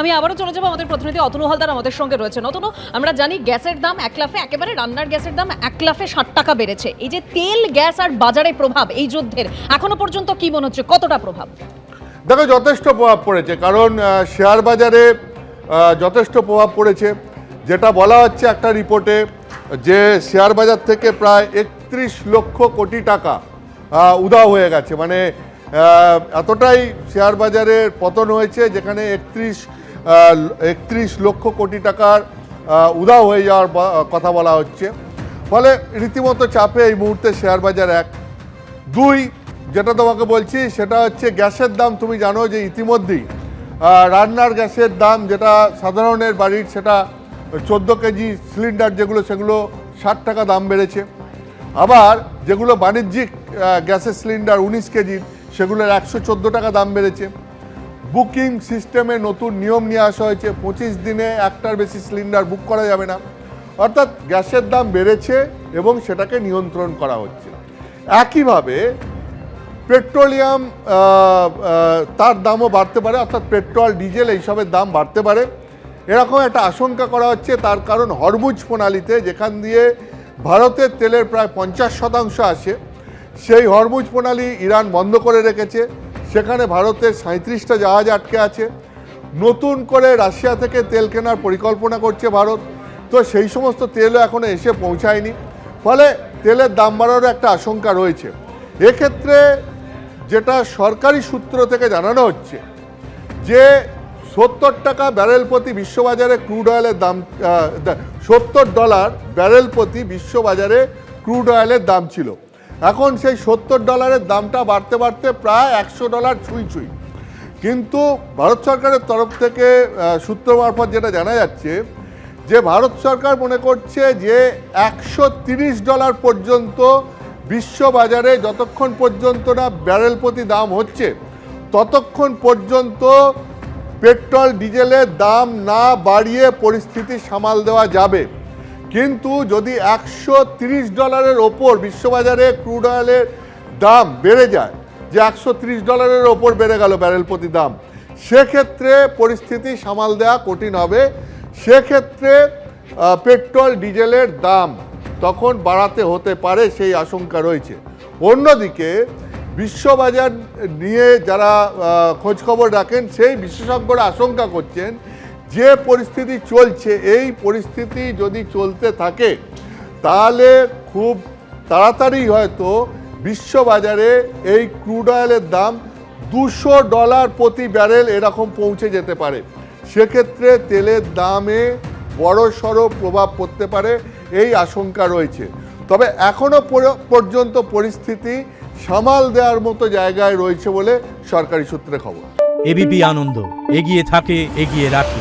আমি আবারও চলে যাবো আমাদের প্রতিনিধি অতনু হালদার আমাদের সঙ্গে রয়েছে। অতনু, আমরা জানি গ্যাসের দাম এক লাফে, একেবারে রান্নার গ্যাসের দাম এক লাফে 60 টাকা বেড়েছে। এই যে তেল, গ্যাস আর বাজারে প্রভাব এই যুদ্ধের, এখনো পর্যন্ত কি মনে হচ্ছে, কতটা প্রভাব? দেখো, যথেষ্ট প্রভাব পড়েছে, কারণ শেয়ার বাজারে যথেষ্ট প্রভাব পড়েছে। যেটা বলা হচ্ছে একটা রিপোর্টে, যে শেয়ার বাজার থেকে প্রায় 31 লক্ষ কোটি টাকা উধাও হয়ে গেছে। মানে এতটাই শেয়ার বাজারের পতন হয়েছে, যেখানে 31 লক্ষ কোটি টাকার উধাও হয়ে যাওয়ার কথা বলা হচ্ছে। ফলে রীতিমতো চাপে এই মুহূর্তে শেয়ার বাজার। এক, দুই, যেটা তোমাকে বলছি সেটা হচ্ছে গ্যাসের দাম। তুমি জানো যে ইতিমধ্যেই রান্নার গ্যাসের দাম, যেটা সাধারণের বাড়ির, সেটা 14 কেজি সিলিন্ডার যেগুলো, সেগুলো 60 টাকা দাম বেড়েছে। আবার যেগুলো বাণিজ্যিক গ্যাসের সিলিন্ডার 19 কেজির, সেগুলোর 114 টাকা দাম বেড়েছে। বুকিং সিস্টেমে নতুন নিয়ম নিয়ে আসা হয়েছে, 25 দিনে একটার বেশি সিলিন্ডার বুক করা যাবে না। অর্থাৎ গ্যাসের দাম বেড়েছে এবং সেটাকে নিয়ন্ত্রণ করা হচ্ছে। একইভাবে পেট্রোলিয়াম, তার দামও বাড়তে পারে, অর্থাৎ পেট্রোল, ডিজেল এইসবের দাম বাড়তে পারে, এরকম একটা আশঙ্কা করা হচ্ছে। তার কারণ হরমুজ প্রণালীতে, যেখান দিয়ে ভারতের তেলের প্রায় 50% আসে, সেই হরমুজ প্রণালী ইরান বন্ধ করে রেখেছে। সেখানে ভারতের 37টা জাহাজ আটকে আছে। নতুন করে রাশিয়া থেকে তেল কেনার পরিকল্পনা করছে ভারত, তো সেই সমস্ত তেলও এখনও এসে পৌঁছায়নি। ফলে তেলের দাম বাড়ারও একটা আশঙ্কা রয়েছে। এক্ষেত্রে যেটা সরকারি সূত্র থেকে জানানো হচ্ছে, যে 70 টাকা ব্যারেল প্রতি বিশ্ববাজারে ক্রুড অয়েলের দাম, $70 ব্যারেল প্রতি বিশ্ববাজারে ক্রুড অয়েলের দাম ছিল। এখন সেই $70 দামটা বাড়তে বাড়তে প্রায় $100 ছুঁই ছুঁই। কিন্তু ভারত সরকারের তরফ থেকে সূত্র মারফত যেটা জানা যাচ্ছে, যে ভারত সরকার মনে করছে যে $130 পর্যন্ত বিশ্ববাজারে, যতক্ষণ পর্যন্ত না ব্যারেল প্রতি দাম হচ্ছে, ততক্ষণ পর্যন্ত পেট্রোল ডিজেলের দাম না বাড়িয়ে পরিস্থিতি সামাল দেওয়া যাবে। কিন্তু যদি $130 ওপর বিশ্ববাজারে ক্রুড অয়েলের দাম বেড়ে যায়, যে $130 ওপর বেড়ে গেল ব্যারেল প্রতি দাম, সেক্ষেত্রে পরিস্থিতি সামাল দেওয়া কঠিন হবে। সেক্ষেত্রে পেট্রোল ডিজেলের দাম তখন বাড়াতে হতে পারে, সেই আশঙ্কা রয়েছে। অন্যদিকে বিশ্ববাজার নিয়ে যারা খোঁজখবর রাখেন, সেই বিশেষজ্ঞরা আশঙ্কা করছেন, যে পরিস্থিতি চলছে, এই পরিস্থিতি যদি চলতে থাকে, তাহলে খুব তাড়াতাড়ি হয়তো বিশ্ববাজারে এই ক্রুড অয়েলের দাম $200 প্রতি ব্যারেল এরকম পৌঁছে যেতে পারে। সেক্ষেত্রে তেলের দামে বড়সড় প্রভাব পড়তে পারে, এই আশঙ্কা রয়েছে। তবে এখনও পর্যন্ত পরিস্থিতি সামাল দেওয়ার মতো জায়গায় রয়েছে বলে সরকারি সূত্রে খবর। এবিপি আনন্দ, এগিয়ে থাকে, এগিয়ে রাখে।